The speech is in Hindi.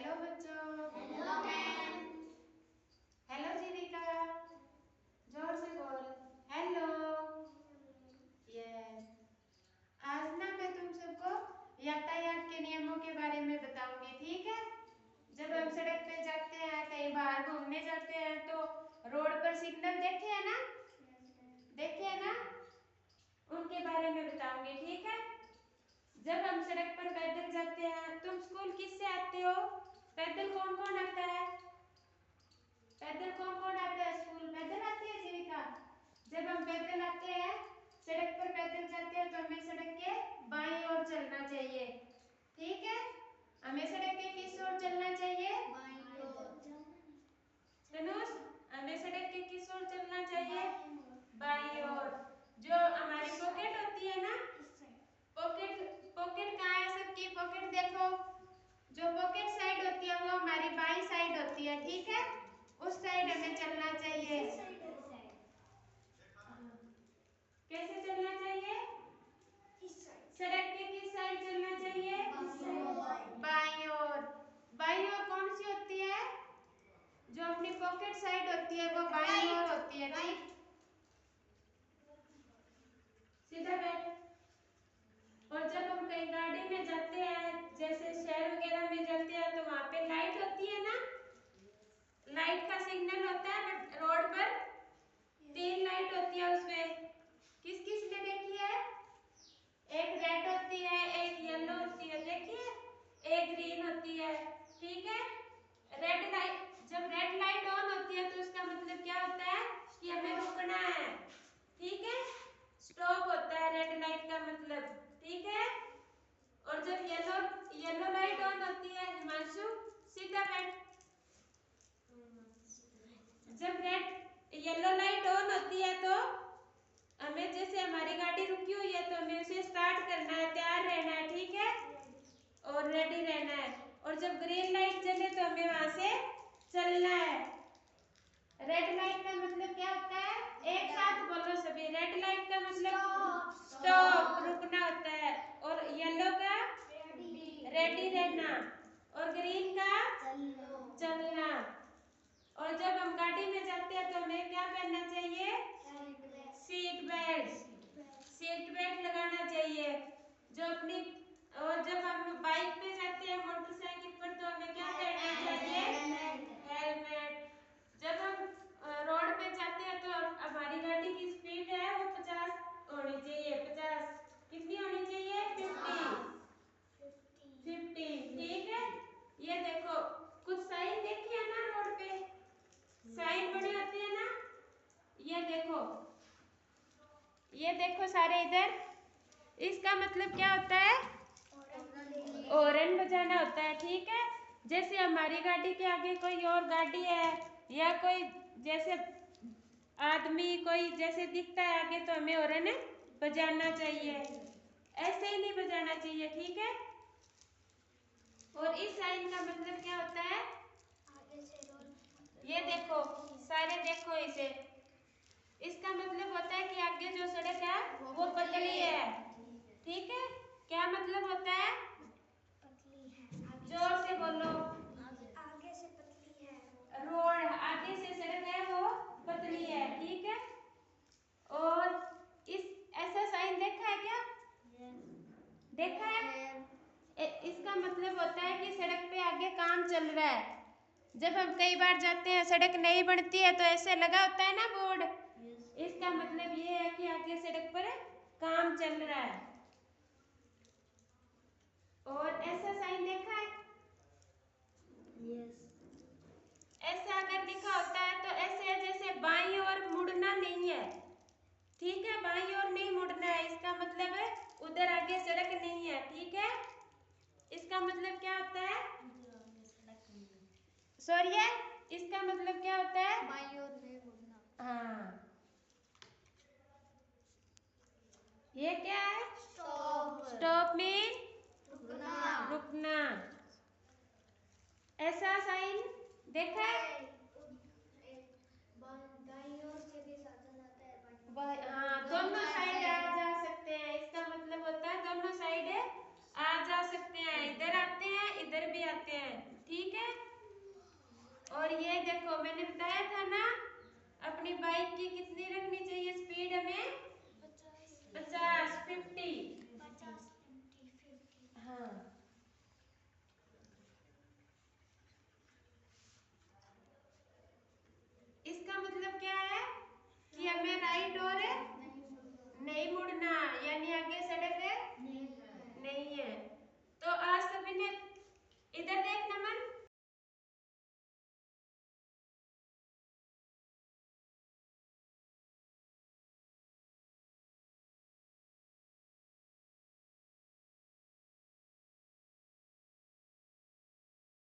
हेलो बच्चों। Hello ma'am. हेलो जीविका, जोर से बोल। हेलो। यस। आज ना मैं तुम सबको यातायात के नियमों के बारे में बताऊंगी, ठीक है। जब हम सड़क पे जाते हैं, कहीं बाहर घूमने जाते हैं, तो रोड पर सिग्नल देखे हैं ना, देखे हैं ना, उनके बारे में बताऊंगी, ठीक है। जब हम सड़क पर पैदल जाते हैं, तुम स्कूल किससे आते हो? पैदल कौन कौन आता है? पैदल कौन कौन आता है स्कूल? पैदल आती है जीविका। जब हम पैदल आते हैं, सड़क पर पैदल जाते हैं, तो हमें सड़क के बाईं ओर चलना चाहिए, ठीक है। हमें सड़क के किस ओर चलना चाहिए? बाईं ओर। तनुष, हमें सड़क के किस ओर चलना चाहिए? बाईं ओर। जो हमारी पॉकेट होती है ना, पॉकेट पॉकेट कहाँ है सबकी? पॉकेट देखो, जो पॉकेट साइड होती है वो हमारी बाईं साइड होती है, ठीक है। उस साइड हमें चलना चाहिए। कैसे चलना चाहिए? सड़क के किस साइड चलना चाहिए? बाईं ओर। बाईं ओर कौन सी होती है? जो अपनी पॉकेट साइड होती है वो बाईं ओर होती है, ठीक। सीधा बैठ। और जब हम कहीं गाड़ी में जाते हैं, जैसे शहर वगैरह में जाते हैं, तो वहां पे लाइट होती है ना, लाइट का सिग्नल होता है रोड पर। 3 लाइट होती है उसमें। किस किस ने देखी है? एक रेड होती है, एक येलो होती है, देखिए, एक ग्रीन होती है, ठीक है। रेड लाइट, जब रेड लाइट ऑन होती है तो उसका मतलब क्या होता है कि हमें रुकना है, ठीक है। स्टॉप होता है रेड लाइट का मतलब, ठीक है। और जब येलो लाइट ऑन होती है, हिमांशु सीधा बैठ। जब रेड येलो लाइट ऑन होती है तो हमें, जैसे हमारी गाड़ी रुकी हुई है, तो हमें उसे स्टार्ट करना है, तैयार रहना है, ठीक है, और रेडी रहना है। और जब ग्रीन लाइट जले तो हमें वहां से चलना है। रेड लाइट का मतलब क्या होता है? एक साथ बोलो सभी। रेड लाइट का मतलब स्टॉप, रुकना होता है। और येलो का रेडी रहना, और ग्रीन का चलना। और जब हम गाड़ी में जाते हैं तो हमें क्या पहनना चाहिए? Seat belt. सीट बेल्ट लगाना चाहिए जो अपनी। और जब हम बाइक पे जाते हैं, मोटरसाइकिल पर, तो हमें क्या पहनना चाहिए? हेलमेट। जब हम रोड पे जाते हैं तो हमारी गाड़ी की स्पीड है वो 50 होनी चाहिए। 50 कितनी होनी चाहिए? 50, ठीक है। ये देखो, कुछ साइन देखी है ना रोड पे, साइन बने होते हैं ना, ये देखो सारे इधर। इसका मतलब क्या होता है? हॉर्न बजाना होता है, ठीक है। जैसे हमारी गाड़ी के आगे कोई और गाड़ी है, या कोई जैसे आदमी कोई जैसे दिखता है आगे, तो हमें हॉर्न बजाना चाहिए। ऐसे ही नहीं बजाना चाहिए, ठीक है। और इस साइन का मतलब क्या होता है? ये देखो सारे, देखो इसे। इसका मतलब होता है कि आगे जो सड़क है वो पतली है, ठीक है। क्या मतलब होता है? जोर से बोलो। आगे से पतली है। रोड आगे से सड़क है वो पतली है, ठीक है। और इस ऐसा साइन देखा है क्या? देखा है? इसका मतलब होता है कि सड़क पे आगे काम चल रहा है। जब हम कई बार जाते हैं, सड़क नहीं बनती है, तो ऐसे लगा होता है ना बोर्ड, इसका मतलब ये है कि आगे सड़क पर काम चल रहा है। और ऐसा साइन देखा है? ऐसा अगर लिखा होता है तो ऐसे है, जैसे बाईं ओर मुड़ना नहीं है, ठीक है। बाईं ओर नहीं मुड़ना है, इसका मतलब है उधर आगे सड़क नहीं है, ठीक है। इसका मतलब क्या होता है? सॉरी, इसका मतलब क्या होता है? बाईं ओर नहीं मुड़ना। हाँ, ये क्या है? स्टॉप। स्टॉप मीन रुकना। रुकना। ऐसा साइन देखा है? दाईं ओर से भी साधन आता है। हाँ, दोनों साइड आ जा सकते हैं, इसका मतलब होता है दोनों साइड आ जा सकते हैं। इधर आते हैं, इधर भी आते हैं, ठीक है। ये देखो मैंने बताया था ना, अपनी बाइक की कितनी रखनी चाहिए स्पीड हमें? 50 हाँ। इसका मतलब क्या है कि हमें राइट और नहीं मुड़ना, यानी आगे सड़क नहीं है। तो आज सभी ने इधर देख नमन,